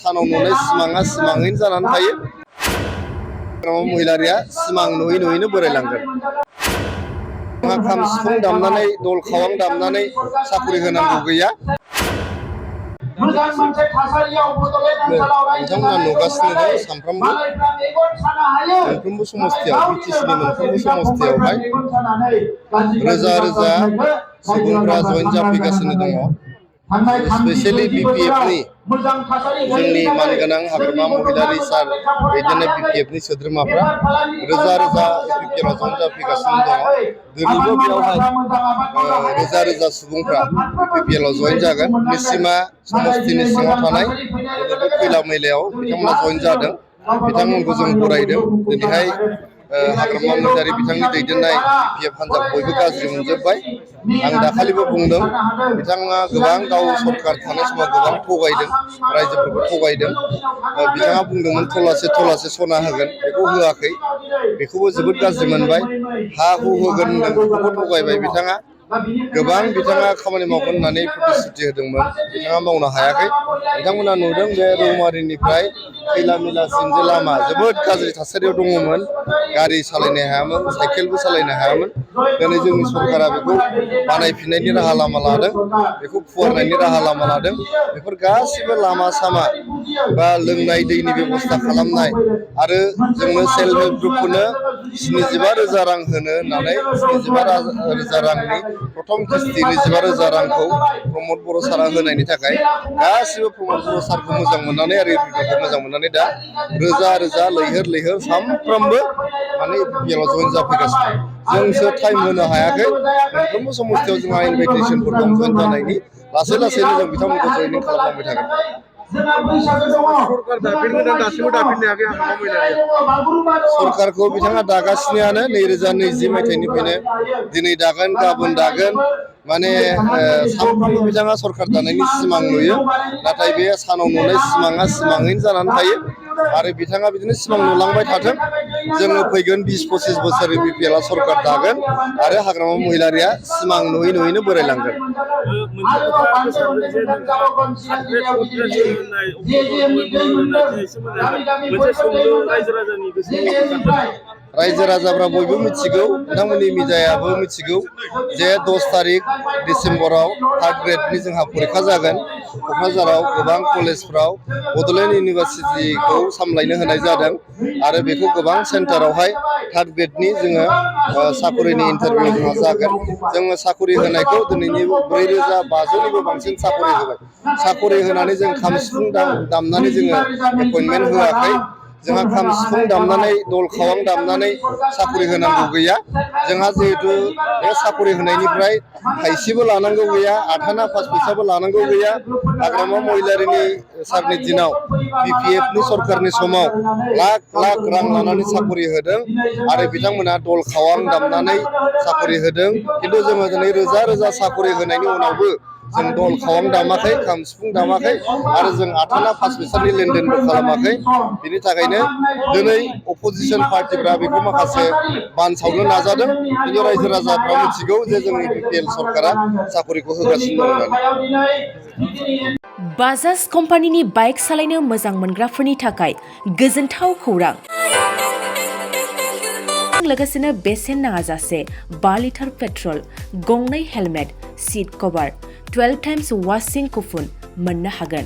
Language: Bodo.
सानाव नुनाय सिमाङा सिमाङैनो जानानै थायो। महिलारिया सिमां नुयै नुयैनो बोरायलांगोन। खाम सिफुं दामनानै दल खावां दामनानै साख्रि होनांगौ गैया। नोंथांमोना नुगासिनो दं सानफ्रोमबो मोनफ्रोमबो समस्थियाव बिटिसिनि मोनफ्रोमबो समस्थियावहाय रोजा रोजा सुबुंफ्रा जयेन जाफैगासिनो दङ। स्पेसियेलि बिपिएफनि जोंनि मानगोनां हाग्रामा महिलारि सार दैदेननाय बिपिएफनि सोद्रोमाफ्रा रोजा रोजा बिपिएफआव जयेन जाफैगासिनो दङ। दिनैबो बेयावहाय रोजा रोजा सुबुंफ्रा बिपिएलआव जयेन जागोन। निसिमा समस्थिनि सिङाव थानाय बे खैला मैलायाव बिथांमोना जयेन जादों। बिथांमोनखौ जों बरायदों। दिनैहाय हाग्रामा महिलारि बिथांनि दैदेननाय बिपिएफ हान्जाखौ बयबो गाज्रि मोनजोब्बाय। आं दाखालिबो बुंदों बिथाङा गोबां गाव सरकार थानाय समाव गोबां थगायदों, रायजोफोरखौ थगायदों। बिथाङा बुंदोंमोन थलासे सना होगोन, बेखौ होआखै। बेखौबो जोबोद गाज्रि मोनबाय। हा हु होगोन होनदों, बेखौबो थगायबाय बिथाङा। गोबां बिथाङा खामानि मावगोन होननानै प्रतिश्रुति होदोंमोन, बिथाङा मावनो हायाखै। बिथांमोना नुदों बे रौमारिनिफ्राय खैला मैलासिम जे लामा जोबोद गाज्रि थासारियाव दङमोन। गारि सालायनो हायामोन, साइकेलबो सालायनो हायामोन। दिनै जोंनि सरकारा बेखौ बानायफिननायनि राहा लामा लादों, बेखौ फुवारनायनि राहा लामा लादों। बेफोर गासिबो लामा सामा बा लोंनाय दैनि बेब'स्था खालामनाय आरो जोंनो सेल्फ हेल्प ग्रुपफोरनो 75,000 रां होनो होननानै 75,000 रांनि प्रथम किस्ति 25,000 रांखौ प्रमद बर' सारा होनायनि थाखाय गासिबो प्रमद बर' सारखौ मोजां मोननानै आरो इउपिपिएलखौ मोजां मोननानै दा रोजा रोजा लैहोर सानफ्रोमबो माने इउपिपिएलआव जयेन जाफैगासिनो। जोंसो टाइम होनो हायाखै। मोनफ्रोमबो समस्थियाव जोंहा इनभाइटेसनफोर दं जयेन जानायनि। लासै लासैनो जों बिथांमोनखौ जयेनिं खालामलांबाय थागोन। सरकार दाफिनगोन, दासिमबो दाफिननो हायाखै हाग्रामा महिलारिया। सरकारखौ बिथाङा दागासिनोआनो 2020 मायथाइनिफ्रायनो। दिनै दागोन, गाबोन दागोन, माने सानफ्रोमबो बिथाङा सरकार दानायनि सिमां नुयो। नाथाय बे सानाव नुनाय सिमाङा सिमाङैनो जानानै थायो। आरो बिथाङा बिदिनो सिमां नुलांबाय थाथों। जोङो फैगोन 20-25 बोसोर बिपिएलआ सरकार दागोन आरो हाग्रामा महिलारिया सिमां नुयै नुयैनो बोरायलांगोन। मोनसे खोथा गोसारदों जे नोंथाङा 100 भट रेसन होनाय, अक्ट'बर नभेम्बराव होनाय दिनै सोमोन्दै मोनसे सोंलु रायजो राजानि गोसोआव ओंखारदों। रायजो राजाफ्रा बयबो मिथिगौ, नोंथांमोननि मिडियायाबो मिथिगौ जे 10 तारिख डिसेम्बराव 3rd ग्रेडनि जोंहा फरिखा जागोन। क'क्राझाराव गोबां कलेजफ्राव बड'लेण्ड इउनिभारसिटिखौ सामलायनो होनाय जादों आरो बेखौ गोबां सेन्टारावहाय 3rd ग्रेडनि जोङो साकरिनि इन्टारभिउ जोंहा जागोन। जोङो साकरि होनायखौ दिनैनि 4,500निबो बांसिन साकरि होबाय। साकरि होनानै जों खाम सिफुं दामनानै जोङो एपइन्टमेन्ट होआखै। जोंहा खाम सिफुं दामनानै दल खावां दामनानै साकरि होनांगौ गैया। जोंहा जिहेथु बे साकरि होनायनिफ्राय थाइसेबो लानांगौ गैया, आथाना 5 फैसाबो लानांगौ गैया। हाग्रामा महिलारिनि सारनि दिनाव बिपिएफनि सरकारनि समाव लाख लाख रां लानानै साकरि होदों आरो बिथांमोना दल खावां दामनानै साकरि होदों। खिन्थु जोङो दिनै रोजा रोजा साकरि होनायनि उनावबो जों दल खावां दामाखै, खाम सिफुं दामाखै आरो जों आथाना 5 फैसानि लेनदेनबो खालामाखै। बिनि थाखायनो दिनै अपोजिसन पार्टिफ्रा बेखौ माखासे बानसावनो नाजादों। खिन्थु रायजो राजाफ्रा मिथिगौ जे जोंनि बिपिएल सरकारा साकरिखौ होगासिनो दं होननानै। बाजाज कम्पानिनि बाइक सालायनो मोजां मोनग्राफोरनि थाखाय गोजोनथाव खौरां। लोगोसेनो बेसेन नाङाजासे 5 लिटार पेट्रल, गंनै हेलमेट, सीट कभार, 12 टाइम्स वाशिं कुपन मोननो हागोन।